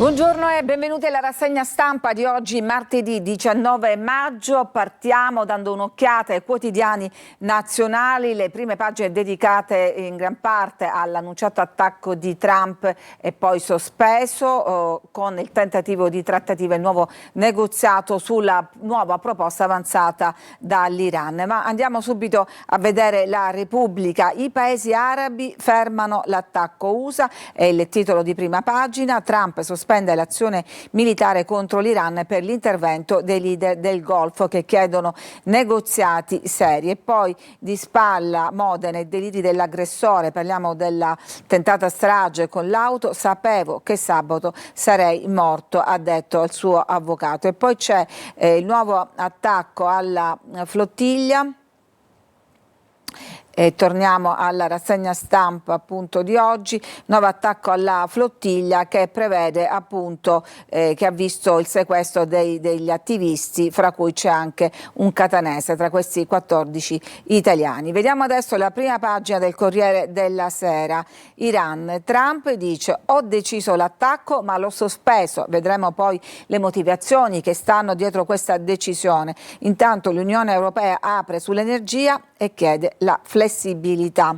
Buongiorno e benvenuti alla rassegna stampa di oggi, martedì 19 maggio. Partiamo dando un'occhiata ai quotidiani nazionali. Le prime pagine dedicate in gran parte all'annunciato attacco di Trump e poi sospeso con il tentativo di trattativa e il nuovo negoziato sulla nuova proposta avanzata dall'Iran. Ma andiamo subito a vedere la Repubblica. I paesi arabi fermano l'attacco USA, è il titolo di prima pagina. Trump sospende l'azione militare contro l'Iran per l'intervento dei leader del Golfo che chiedono negoziati seri. E poi di spalla Modena e deliri dell'aggressore, parliamo della tentata strage con l'auto, sapevo che sabato sarei morto, ha detto il suo avvocato. E poi c'è il nuovo attacco alla flottiglia. E torniamo alla rassegna stampa appunto di oggi, nuovo attacco alla flottiglia che prevede appunto che ha visto il sequestro degli attivisti, fra cui c'è anche un catanese tra questi 14 italiani. Vediamo adesso la prima pagina del Corriere della Sera. Iran, Trump dice ho deciso l'attacco ma l'ho sospeso, vedremo poi le motivazioni che stanno dietro questa decisione. Intanto l'Unione Europea apre sull'energia e chiede la flessibilità.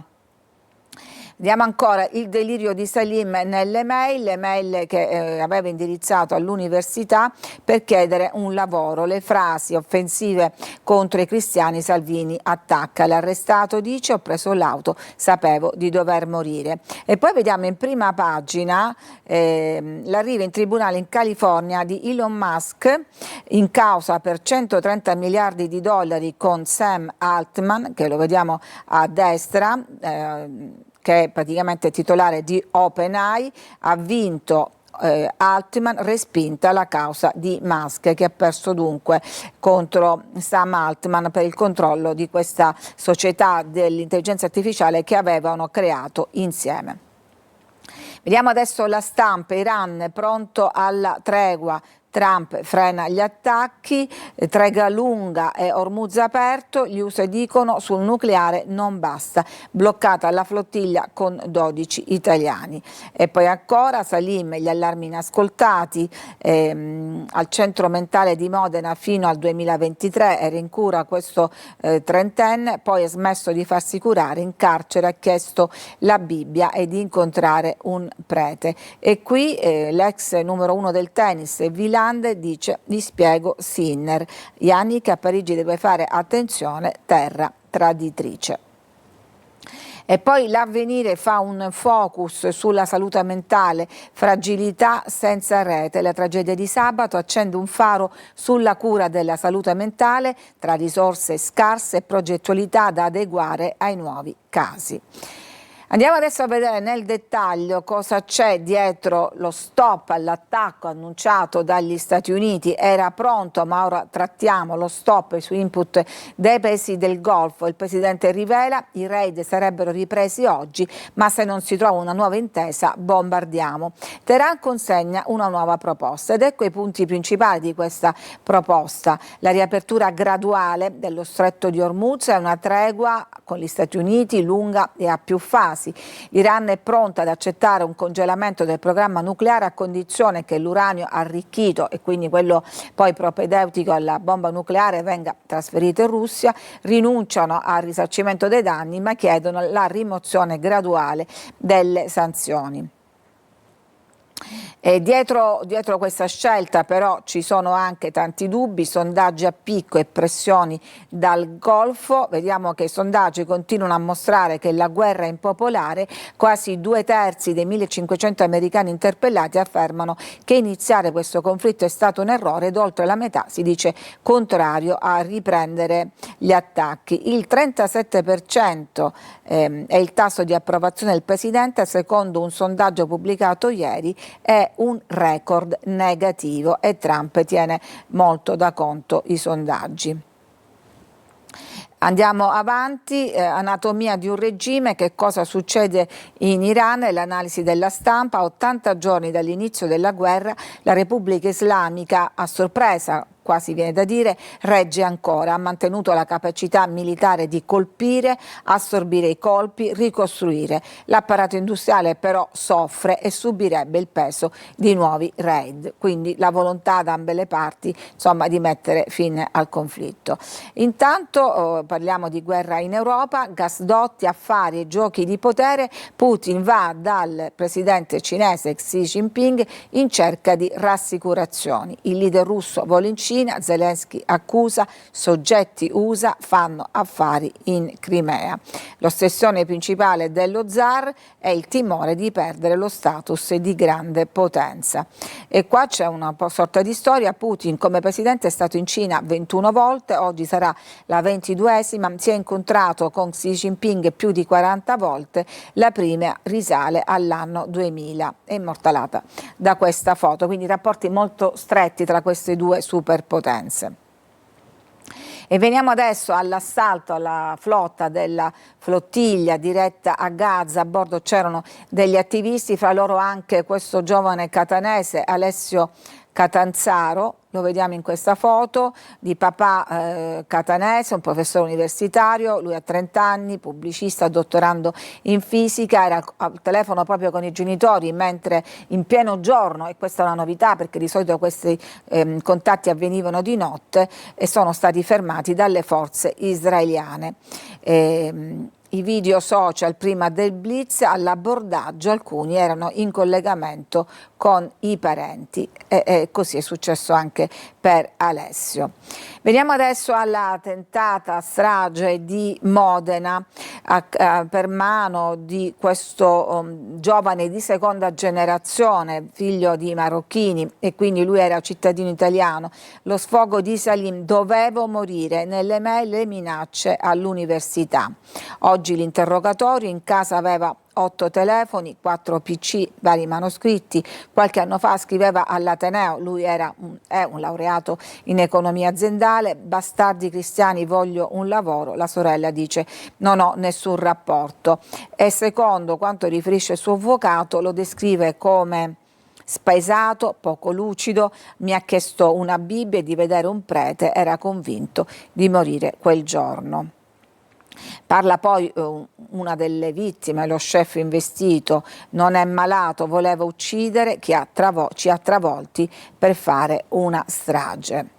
Vediamo ancora il delirio di Salim nelle mail, le mail che aveva indirizzato all'università per chiedere un lavoro, le frasi offensive contro i cristiani. Salvini attacca, l'arrestato dice ho preso l'auto, sapevo di dover morire. E poi vediamo in prima pagina l'arrivo in tribunale in California di Elon Musk in causa per 130 miliardi di dollari con Sam Altman, che lo vediamo a destra, che è praticamente titolare di OpenAI, ha vinto Altman, respinta la causa di Musk che ha perso dunque contro Sam Altman per il controllo di questa società dell'intelligenza artificiale che avevano creato insieme. Vediamo adesso la stampa. Iran pronto alla tregua. Trump frena gli attacchi, trega lunga e Hormuz aperto, gli USA dicono sul nucleare non basta, bloccata la flottiglia con 12 italiani. E poi ancora Salim, gli allarmi inascoltati, al centro mentale di Modena fino al 2023, era in cura questo trentenne, poi ha smesso di farsi curare, in carcere ha chiesto la Bibbia e di incontrare un prete. E qui l'ex numero 1 del tennis, Villan, dice vi spiego Sinner, Yannick a Parigi deve fare attenzione, terra traditrice. E poi l'Avvenire fa un focus sulla salute mentale, fragilità senza rete. La tragedia di sabato accende un faro sulla cura della salute mentale tra risorse scarse e progettualità da adeguare ai nuovi casi. Andiamo adesso a vedere nel dettaglio cosa c'è dietro lo stop all'attacco annunciato dagli Stati Uniti. Era pronto, ma ora trattiamo lo stop su input dei paesi del Golfo. Il presidente rivela i raid sarebbero ripresi oggi, ma se non si trova una nuova intesa bombardiamo. Teheran consegna una nuova proposta ed ecco i punti principali di questa proposta. La riapertura graduale dello stretto di Hormuz è una tregua con gli Stati Uniti lunga e a più fasi. L'Iran è pronta ad accettare un congelamento del programma nucleare a condizione che l'uranio arricchito e quindi quello poi propedeutico alla bomba nucleare venga trasferito in Russia. Rinunciano al risarcimento dei danni ma chiedono la rimozione graduale delle sanzioni. E dietro questa scelta però ci sono anche tanti dubbi, sondaggi a picco e pressioni dal Golfo. Vediamo che i sondaggi continuano a mostrare che la guerra è impopolare, quasi 2/3 dei 1500 americani interpellati affermano che iniziare questo conflitto è stato un errore ed oltre la metà si dice contrario a riprendere gli attacchi. Il 37% è il tasso di approvazione del Presidente, secondo un sondaggio pubblicato ieri è un record negativo e Trump tiene molto da conto i sondaggi. Andiamo avanti, anatomia di un regime, che cosa succede in Iran, l'analisi della stampa. A 80 giorni dall'inizio della guerra la Repubblica Islamica a sorpresa quasi viene da dire, regge ancora, ha mantenuto la capacità militare di colpire, assorbire i colpi, ricostruire. L'apparato industriale però soffre e subirebbe il peso di nuovi raid, quindi la volontà da ambe le parti, insomma, di mettere fine al conflitto. Intanto parliamo di guerra in Europa, gasdotti, affari e giochi di potere. Putin va dal presidente cinese Xi Jinping in cerca di rassicurazioni. Il leader russo vola in Cina, Zelensky accusa, soggetti USA fanno affari in Crimea. L'ossessione principale dello zar è il timore di perdere lo status di grande potenza. E qua c'è una sorta di storia. Putin come presidente è stato in Cina 21 volte, oggi sarà la 22esima, si è incontrato con Xi Jinping più di 40 volte, la prima risale all'anno 2000, è immortalata da questa foto, quindi rapporti molto stretti tra queste due superpotenze. E veniamo adesso all'assalto alla flotta della flottiglia diretta a Gaza. A bordo c'erano degli attivisti, fra loro anche questo giovane catanese Alessio Catanzaro, lo vediamo in questa foto, di papà catanese, un professore universitario, lui ha 30 anni, pubblicista, dottorando in fisica, era al telefono proprio con i genitori mentre in pieno giorno, e questa è una novità perché di solito questi contatti avvenivano di notte, e sono stati fermati dalle forze israeliane. I video social prima del blitz, all'abbordaggio alcuni erano in collegamento con i parenti e così è successo anche per Alessio. Veniamo adesso alla tentata strage di Modena per mano di questo giovane di seconda generazione, figlio di marocchini, e quindi lui era cittadino italiano. Lo sfogo di Salim: dovevo morire, nelle mail le minacce all'università. Oggi l'interrogatorio, in casa aveva 8 telefoni, 4 PC, vari manoscritti. Qualche anno fa scriveva all'Ateneo, lui è un laureato in economia aziendale. Bastardi cristiani, voglio un lavoro. La sorella dice non ho nessun rapporto, e secondo quanto riferisce il suo avvocato lo descrive come spaesato, poco lucido, mi ha chiesto una Bibbia e di vedere un prete, era convinto di morire quel giorno. Parla poi una delle vittime, lo chef investito: non è malato, voleva uccidere, ci ha travolti per fare una strage.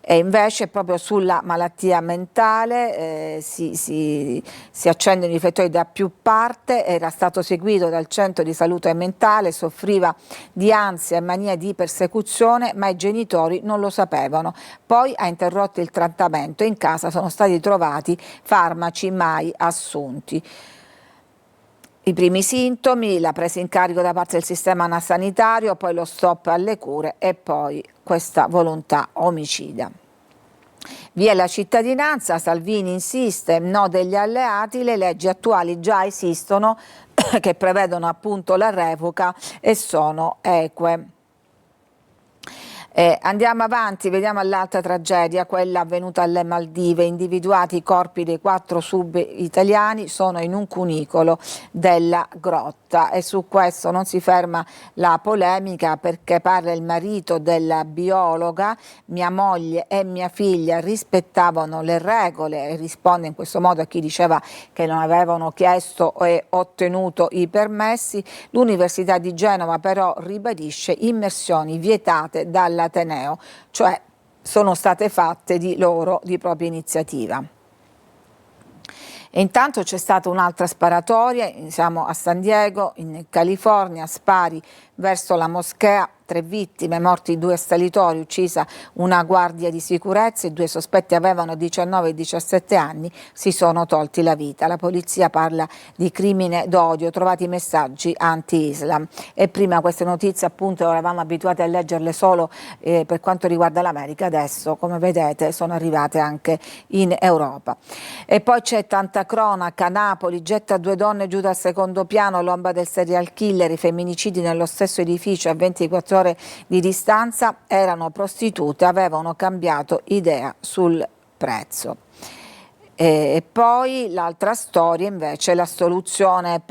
E invece proprio sulla malattia mentale si accendono i riflettori da più parti. Era stato seguito dal centro di salute mentale, soffriva di ansia e mania di persecuzione, ma i genitori non lo sapevano. Poi ha interrotto il trattamento e in casa sono stati trovati farmaci mai assunti. I primi sintomi, la presa in carico da parte del sistema sanitario, poi lo stop alle cure e poi questa volontà omicida. Via la cittadinanza, Salvini insiste, no degli alleati, le leggi attuali già esistono che prevedono appunto la revoca e sono eque. Andiamo avanti, vediamo l'altra tragedia, quella avvenuta alle Maldive. Individuati i corpi dei 4 sub italiani, sono in un cunicolo della grotta, e su questo non si ferma la polemica, perché parla il marito della biologa: mia moglie e mia figlia rispettavano le regole, e risponde in questo modo a chi diceva che non avevano chiesto e ottenuto i permessi. L'Università di Genova però ribadisce immersioni vietate dalla Ateneo, cioè sono state fatte di propria iniziativa. E intanto c'è stata un'altra sparatoria, siamo a San Diego, in California, spari verso la moschea, 3 vittime, morti 2 assalitori, uccisa una guardia di sicurezza, i 2 sospetti avevano 19 e 17 anni, si sono tolti la vita. La polizia parla di crimine d'odio, trovati messaggi anti-Islam. E prima queste notizie appunto eravamo abituati a leggerle solo per quanto riguarda l'America, adesso come vedete sono arrivate anche in Europa. E poi c'è tanta cronaca, Napoli getta 2 donne giù dal secondo piano, l'ombra del serial killer, i femminicidi nello stesso edificio a 24 ore di distanza, erano prostitute, avevano cambiato idea sul prezzo. E poi l'altra storia invece è l'assoluzione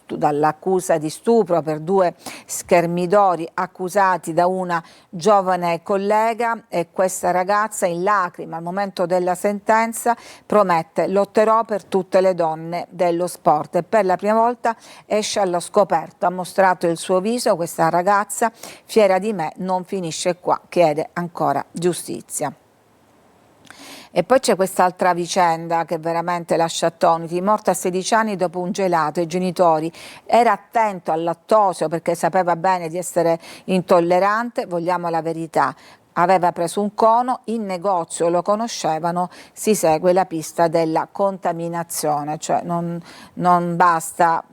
dall'accusa di stupro per 2 schermidori accusati da una giovane collega, e questa ragazza in lacrime al momento della sentenza promette: lotterò per tutte le donne dello sport, e per la prima volta esce allo scoperto, ha mostrato il suo viso. Questa ragazza, fiera di me, non finisce qua, chiede ancora giustizia. E poi c'è quest'altra vicenda che veramente lascia attoniti: morto a 16 anni dopo un gelato. I genitori, era attento al lattosio perché sapeva bene di essere intollerante, vogliamo la verità. Aveva preso un cono, in negozio lo conoscevano, si segue la pista della contaminazione, cioè non basta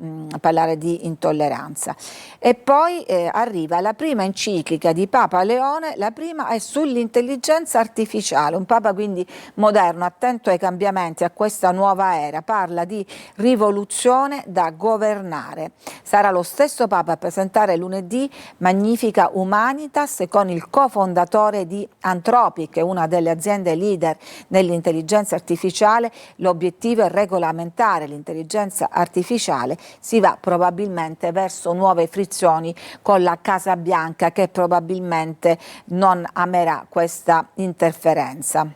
parlare di intolleranza. E poi arriva la prima enciclica di Papa Leone, la prima è sull'intelligenza artificiale, un Papa quindi moderno, attento ai cambiamenti, a questa nuova era, parla di rivoluzione da governare. Sarà lo stesso Papa a presentare lunedì Magnifica Humanitas con il cofondatore di Anthropic, una delle aziende leader nell'intelligenza artificiale. L'obiettivo è regolamentare l'intelligenza artificiale, si va probabilmente verso nuove frizioni con la Casa Bianca, che probabilmente non amerà questa interferenza.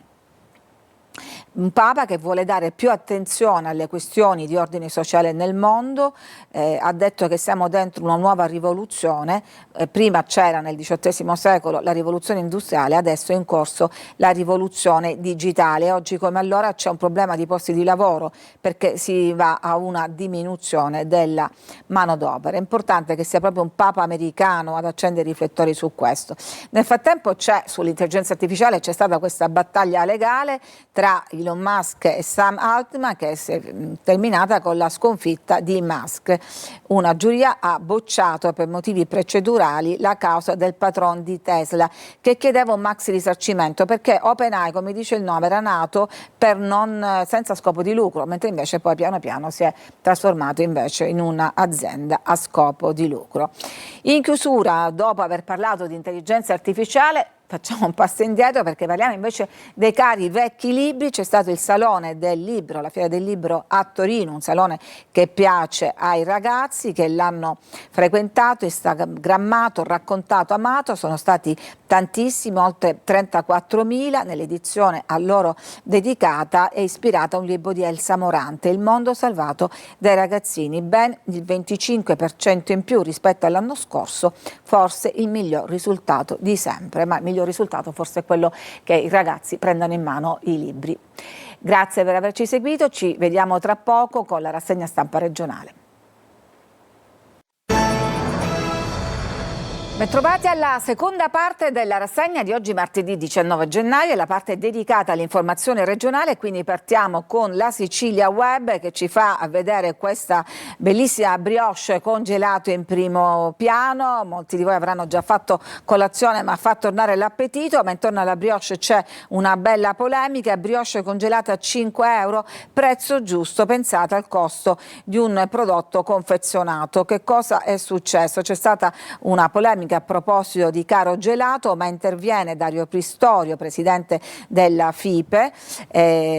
Un Papa che vuole dare più attenzione alle questioni di ordine sociale nel mondo, ha detto che siamo dentro una nuova rivoluzione, prima c'era nel XVIII secolo la rivoluzione industriale, adesso è in corso la rivoluzione digitale. Oggi come allora c'è un problema di posti di lavoro perché si va a una diminuzione della manodopera. È importante che sia proprio un Papa americano ad accendere i riflettori su questo. Nel frattempo sull'intelligenza artificiale c'è stata questa battaglia legale tra Elon Musk e Sam Altman, che è terminata con la sconfitta di Musk. Una giuria ha bocciato per motivi procedurali la causa del patron di Tesla, che chiedeva un maxi risarcimento perché OpenAI, come dice il nome, era nato senza scopo di lucro, mentre invece poi piano piano si è trasformato invece in un'azienda a scopo di lucro. In chiusura, dopo aver parlato di intelligenza artificiale, facciamo un passo indietro perché parliamo invece dei cari vecchi libri. C'è stato il Salone del Libro, la Fiera del Libro a Torino, un salone che piace ai ragazzi che l'hanno frequentato, instagrammato, raccontato, amato. Sono stati tantissimi, oltre 34.000. Nell'edizione a loro dedicata è ispirata a un libro di Elsa Morante, Il mondo salvato dai ragazzini, ben il 25% in più rispetto all'anno scorso, forse il miglior risultato di sempre, ma il miglior risultato forse è quello che i ragazzi prendano in mano i libri. Grazie per averci seguito, ci vediamo tra poco con la rassegna stampa regionale. Bentrovati alla seconda parte della rassegna di oggi, martedì 19 gennaio, la parte dedicata all'informazione regionale. Quindi partiamo con la Sicilia Web, che ci fa vedere questa bellissima brioche con gelato in primo piano. Molti di voi avranno già fatto colazione, ma fa tornare l'appetito. Ma intorno alla brioche c'è una bella polemica: brioche congelata a 5 euro, prezzo giusto, pensate al costo di un prodotto confezionato. Che cosa è successo? C'è stata una polemica a proposito di caro gelato, ma interviene Dario Pristorio, presidente della FIPE,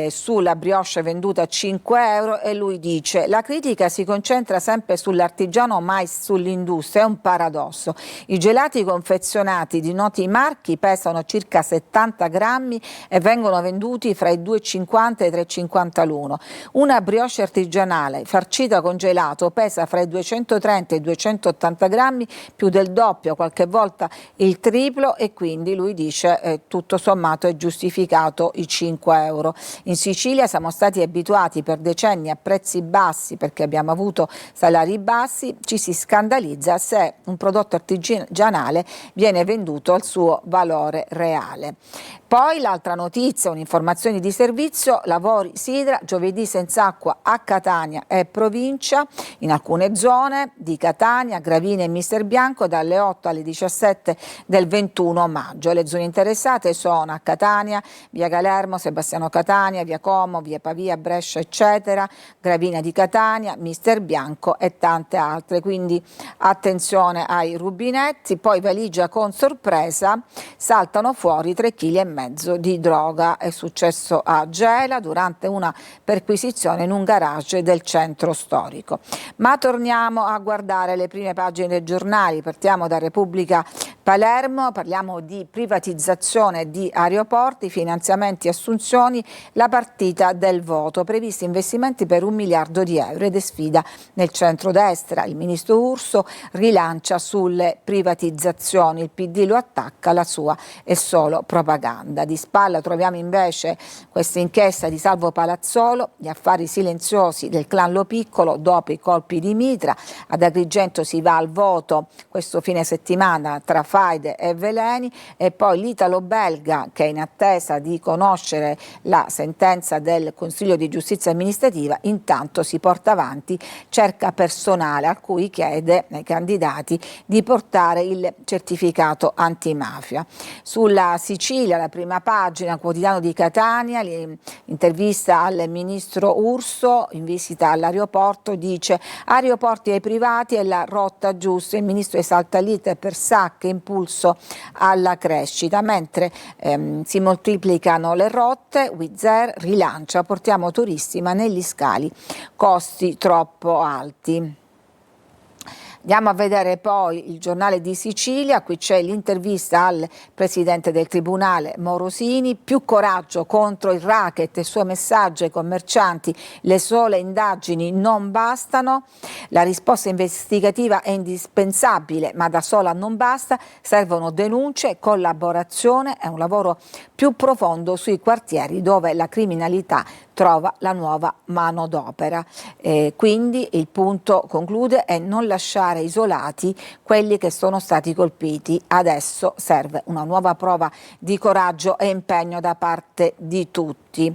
sulla brioche venduta a 5 euro, e lui dice: la critica si concentra sempre sull'artigiano, mai sull'industria, è un paradosso. I gelati confezionati di noti marchi pesano circa 70 grammi e vengono venduti fra i 2,50 e i 3,50 l'uno. Una brioche artigianale farcita con gelato pesa fra i 230 e i 280 grammi, più del doppio, qualche volta il triplo, e quindi lui dice tutto sommato è giustificato i 5 euro. In Sicilia siamo stati abituati per decenni a prezzi bassi perché abbiamo avuto salari bassi, ci si scandalizza se un prodotto artigianale viene venduto al suo valore reale. Poi l'altra notizia, un'informazione di servizio: lavori Sidra, giovedì senza acqua a Catania e provincia, in alcune zone di Catania, Gravina e Misterbianco, dalle 8 alle 17 del 21 maggio. Le zone interessate sono a Catania, via Galermo, Sebastiano Catania, via Como, via Pavia, Brescia, eccetera, Gravina di Catania, Mister Bianco e tante altre. Quindi attenzione ai rubinetti. Poi valigia con sorpresa, saltano fuori 3,5 kg di droga. È successo a Gela durante una perquisizione in un garage del centro storico. Ma torniamo a guardare le prime pagine dei giornali. Partiamo da Repubblica Palermo, parliamo di privatizzazione di aeroporti, finanziamenti e assunzioni, la partita del voto, previsti investimenti per 1 miliardo di euro ed è sfida nel centrodestra. Il ministro Urso rilancia sulle privatizzazioni, il PD lo attacca, la sua è solo propaganda. Di spalla troviamo invece questa inchiesta di Salvo Palazzolo, gli affari silenziosi del clan Lo Piccolo dopo i colpi di mitra. Ad Agrigento si va al voto questo fine settimana tra faide e veleni, e poi l'italo-belga, che è in attesa di conoscere la sentenza del Consiglio di Giustizia Amministrativa, intanto si porta avanti, cerca personale a cui chiede ai candidati di portare il certificato antimafia. Sulla Sicilia, la prima pagina, quotidiano di Catania, intervista al ministro Urso in visita all'aeroporto, dice: aeroporti ai privati è la rotta giusta, il ministro esalta l'iter per SAC, impulso alla crescita, mentre si moltiplicano le rotte. Wizz Air rilancia, portiamo turisti ma negli scali costi troppo alti. Andiamo a vedere poi il giornale di Sicilia, qui c'è l'intervista al presidente del tribunale Morosini, più coraggio contro il racket, il suo messaggio ai commercianti, le sole indagini non bastano, la risposta investigativa è indispensabile ma da sola non basta, servono denunce, collaborazione e un lavoro più profondo sui quartieri dove la criminalità trova la nuova manodopera. Quindi il punto, conclude, è non lasciare isolati quelli che sono stati colpiti. Adesso serve una nuova prova di coraggio e impegno da parte di tutti.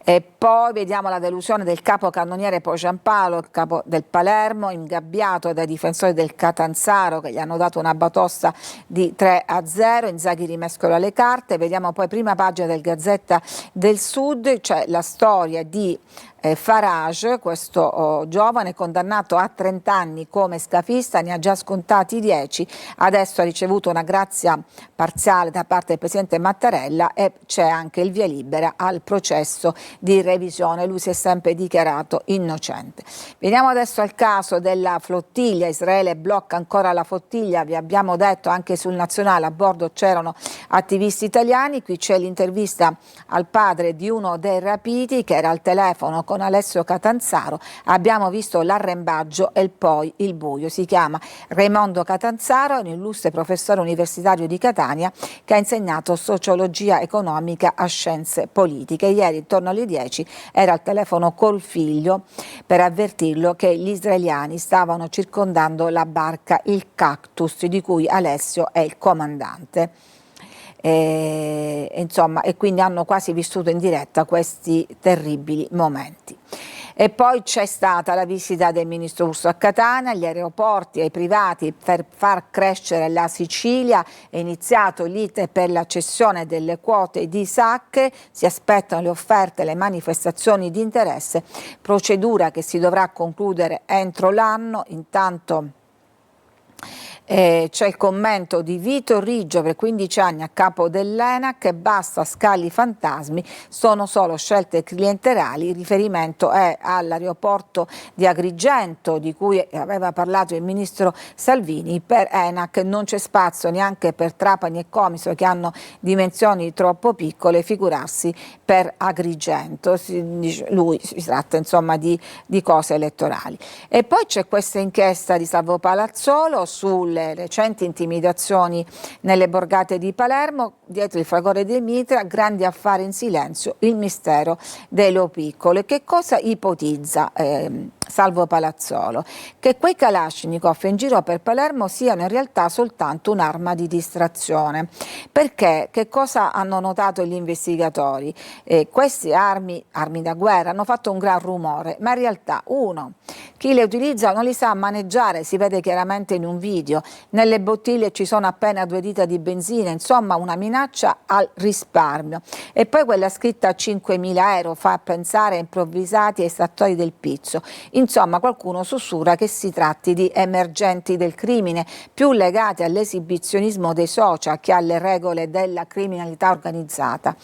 E poi vediamo la delusione del capocannoniere Poi Giampaolo, il capo del Palermo, ingabbiato dai difensori del Catanzaro che gli hanno dato una batosta di 3-0, Inzaghi rimescola le carte. Vediamo poi prima pagina del Gazzetta del Sud, c'è la storia di Farage, questo giovane condannato a 30 anni come scafista, ne ha già scontati 10, adesso ha ricevuto una grazia parziale da parte del presidente Mattarella e c'è anche il via libera al processo di revisione, lui si è sempre dichiarato innocente. Veniamo adesso al caso della flottiglia, Israele blocca ancora la flottiglia, vi abbiamo detto anche sul Nazionale, a bordo c'erano attivisti italiani, qui c'è l'intervista al padre di uno dei rapiti che era al telefono con Alessio Catanzaro, abbiamo visto l'arrembaggio e poi il buio. Si chiama Raimondo Catanzaro, un illustre professore universitario di Catania che ha insegnato sociologia economica a scienze politiche. Ieri intorno alle 10 era al telefono col figlio per avvertirlo che gli israeliani stavano circondando la barca il Cactus, di cui Alessio è il comandante. Insomma, e quindi hanno quasi vissuto in diretta questi terribili momenti. E poi c'è stata la visita del ministro Urso a Catania, agli aeroporti, ai privati per far crescere la Sicilia, è iniziato l'iter per la cessione delle quote di SAC, si aspettano le offerte, le manifestazioni di interesse, procedura che si dovrà concludere entro l'anno. Intanto c'è il commento di Vito Riggio, per 15 anni a capo dell'ENAC, basta scali fantasmi, sono solo scelte clientelari. Il riferimento è all'aeroporto di Agrigento di cui aveva parlato il ministro Salvini. Per ENAC non c'è spazio neanche per Trapani e Comiso che hanno dimensioni troppo piccole, figurarsi per Agrigento. Lui si tratta insomma di cose elettorali. E poi c'è questa inchiesta di Salvo Palazzolo sulle recenti intimidazioni nelle borgate di Palermo, dietro il fragore dei mitra, grandi affari in silenzio, il mistero dei Lo Piccolo. E che cosa ipotizza Salvo Palazzolo, che quei Kalashnikov in giro per Palermo siano in realtà soltanto un'arma di distrazione. Perché? Che cosa hanno notato gli investigatori? Queste armi da guerra hanno fatto un gran rumore, ma in realtà chi le utilizza non li sa maneggiare, si vede chiaramente in un video, nelle bottiglie ci sono appena 2 dita di benzina, insomma una minaccia al risparmio. E poi quella scritta a 5.000 euro fa pensare a improvvisati estrattori del pizzo. Insomma, qualcuno sussurra che si tratti di emergenti del crimine, più legati all'esibizionismo dei social che alle regole della criminalità organizzata.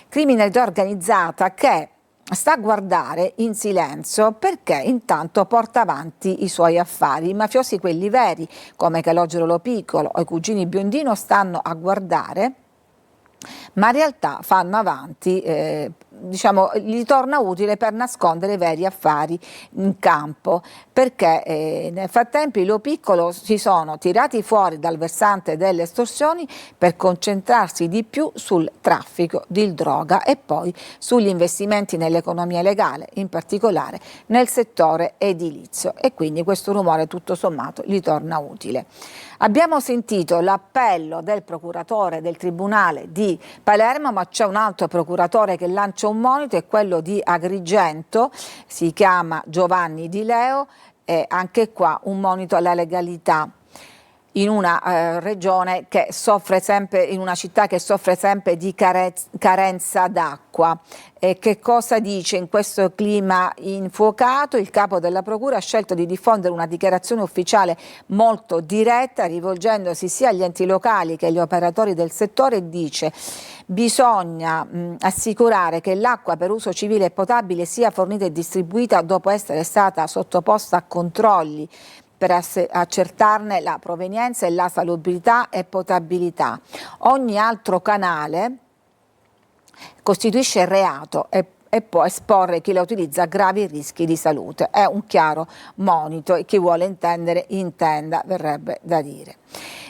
Criminalità organizzata che sta a guardare in silenzio perché intanto porta avanti i suoi affari. I mafiosi, quelli veri, come Calogero Lo Piccolo o i cugini Biondino, stanno a guardare, ma in realtà fanno avanti, diciamo, gli torna utile per nascondere i veri affari in campo, perché nel frattempo i Lo Piccolo si sono tirati fuori dal versante delle estorsioni per concentrarsi di più sul traffico di droga e poi sugli investimenti nell'economia legale, in particolare nel settore edilizio, e quindi questo rumore tutto sommato gli torna utile. Abbiamo sentito l'appello del procuratore del Tribunale di Palermo, ma c'è un altro procuratore che lancia un monito, è quello di Agrigento, si chiama Giovanni Di Leo, e anche qua un monito alla legalità in una regione che soffre sempre, in una città che soffre sempre di carenza d'acqua. E che cosa dice in questo clima infuocato? Il capo della procura ha scelto di diffondere una dichiarazione ufficiale molto diretta, rivolgendosi sia agli enti locali che agli operatori del settore, e dice: bisogna assicurare che l'acqua per uso civile e potabile sia fornita e distribuita dopo essere stata sottoposta a controlli per accertarne la provenienza e la salubrità e potabilità. Ogni altro canale costituisce reato e può esporre chi la utilizza a gravi rischi di salute. È un chiaro monito e chi vuole intendere intenda, verrebbe da dire.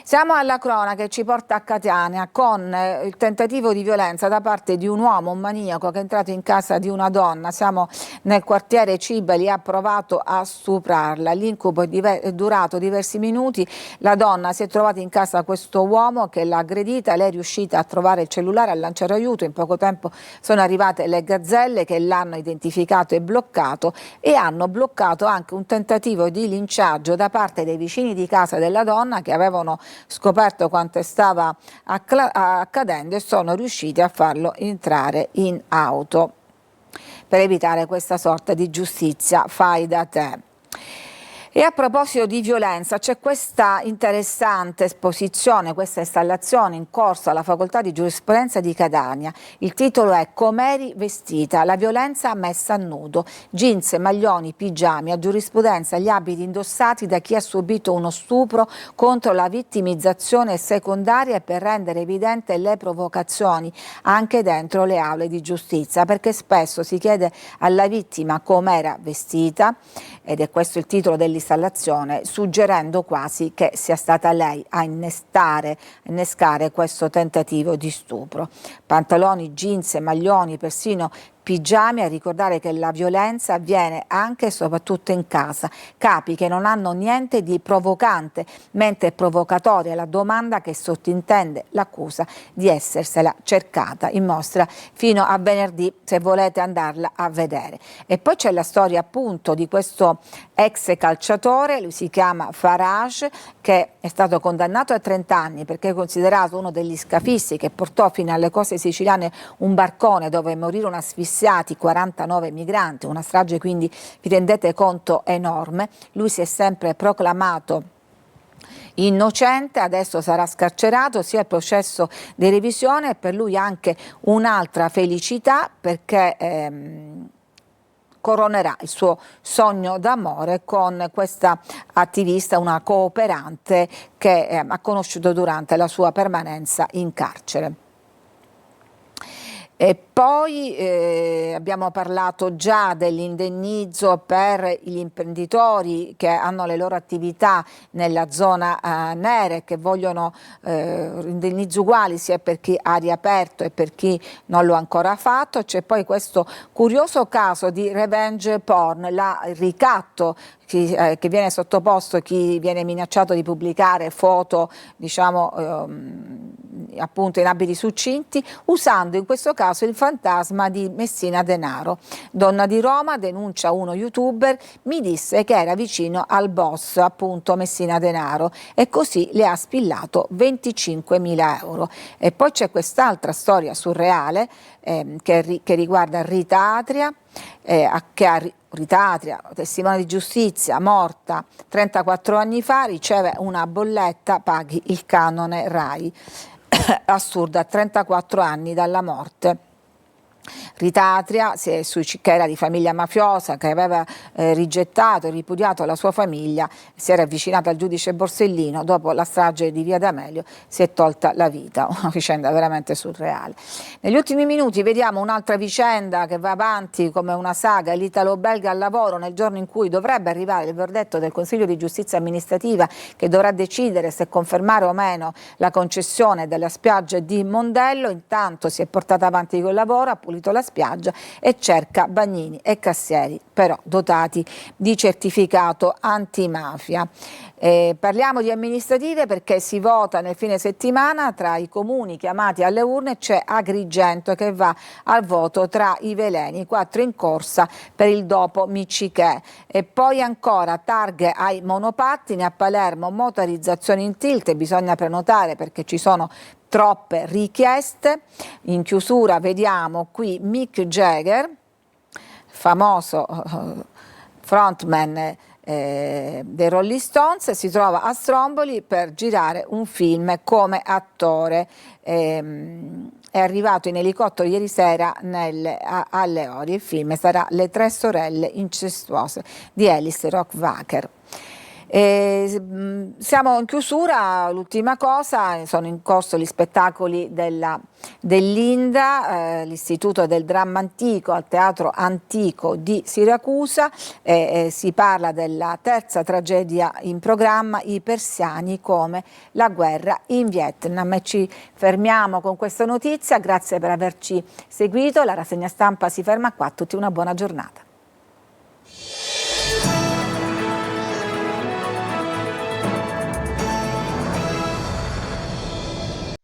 Siamo alla cronaca che ci porta a Catania con il tentativo di violenza da parte di un uomo, un maniaco, che è entrato in casa di una donna. Siamo nel quartiere Cibali, ha provato a stuprarla. L'incubo è durato diversi minuti. La donna si è trovata in casa questo uomo che l'ha aggredita. Lei è riuscita a trovare il cellulare, a lanciare aiuto. In poco tempo sono arrivate le gazzelle che l'hanno identificato e bloccato, e hanno bloccato anche un tentativo di linciaggio da parte dei vicini di casa della donna, che avevano scoperto quanto stava accadendo e sono riusciti a farlo entrare in auto per evitare questa sorta di giustizia fai da te. E a proposito di violenza, c'è questa interessante esposizione, questa installazione in corso alla Facoltà di Giurisprudenza di Catania. Il titolo è "Com'eri vestita? La violenza messa a nudo. Jeans, maglioni, pigiami, a giurisprudenza gli abiti indossati da chi ha subito uno stupro contro la vittimizzazione secondaria e per rendere evidente le provocazioni anche dentro le aule di giustizia", perché spesso si chiede alla vittima com'era vestita, ed è questo il titolo dell'installazione, suggerendo quasi che sia stata lei a innescare questo tentativo di stupro. Pantaloni, jeans, maglioni, persino pigiami, a ricordare che la violenza avviene anche e soprattutto in casa. Capi che non hanno niente di provocante, mentre è provocatoria la domanda che sottintende l'accusa di essersela cercata, in mostra fino a venerdì se volete andarla a vedere. E poi c'è la storia appunto di questo ex calciatore, lui si chiama Farage, che è stato condannato a 30 anni perché è considerato uno degli scafisti che portò fino alle coste siciliane un barcone dove morirono asfissiati 49 migranti, una strage quindi, vi rendete conto, enorme. Lui si è sempre proclamato innocente, adesso sarà scarcerato, sia il processo di revisione, e per lui anche un'altra felicità, perché coronerà il suo sogno d'amore con questa attivista, una cooperante che ha conosciuto durante la sua permanenza in carcere. E poi abbiamo parlato già dell'indennizzo per gli imprenditori che hanno le loro attività nella zona nera e che vogliono indennizzi uguali sia per chi ha riaperto e per chi non lo ha ancora fatto. C'è poi questo curioso caso di revenge porn, il ricatto che viene sottoposto chi viene minacciato di pubblicare foto, diciamo, appunto in abiti succinti, usando in questo caso il fantasma di Messina Denaro. Donna di Roma denuncia uno youtuber, mi disse che era vicino al boss, appunto Messina Denaro, e così le ha spillato 25.000 euro. E poi c'è quest'altra storia surreale che riguarda Rita Atria, Rita Atria, testimone di giustizia, morta 34 anni fa, riceve una bolletta, paghi il canone RAI. Assurda, 34 anni dalla morte. Rita Atria, che era di famiglia mafiosa, che aveva rigettato e ripudiato la sua famiglia, si era avvicinata al giudice Borsellino, dopo la strage di Via D'Amelio si è tolta la vita, una vicenda veramente surreale. Negli ultimi minuti vediamo un'altra vicenda che va avanti come una saga, l'italo-belga al lavoro, nel giorno in cui dovrebbe arrivare il verdetto del Consiglio di Giustizia Amministrativa che dovrà decidere se confermare o meno la concessione della spiaggia di Mondello. Intanto si è portata avanti col lavoro, ha pulito la spiaggia e cerca bagnini e cassieri però dotati di certificato antimafia. Parliamo di amministrative perché si vota nel fine settimana. Tra i comuni chiamati alle urne c'è Agrigento che va al voto tra i veleni, 4 in corsa per il dopo Miccichè. E poi ancora targhe ai monopattini, a Palermo motorizzazioni in tilt, bisogna prenotare perché ci sono troppe richieste. In chiusura vediamo qui Mick Jagger, famoso frontman dei Rolling Stones, si trova a Stromboli per girare un film come attore. È arrivato in elicottero ieri sera alle Orie. Il film sarà Le tre sorelle incestuose di Alice Rohrwacher. Siamo in chiusura, l'ultima cosa, sono in corso gli spettacoli dell'Inda, l'Istituto del Dramma Antico al Teatro Antico di Siracusa. Si parla della terza tragedia in programma, i persiani come la guerra in Vietnam. E ci fermiamo con questa notizia, grazie per averci seguito, la rassegna stampa si ferma qua, a tutti una buona giornata.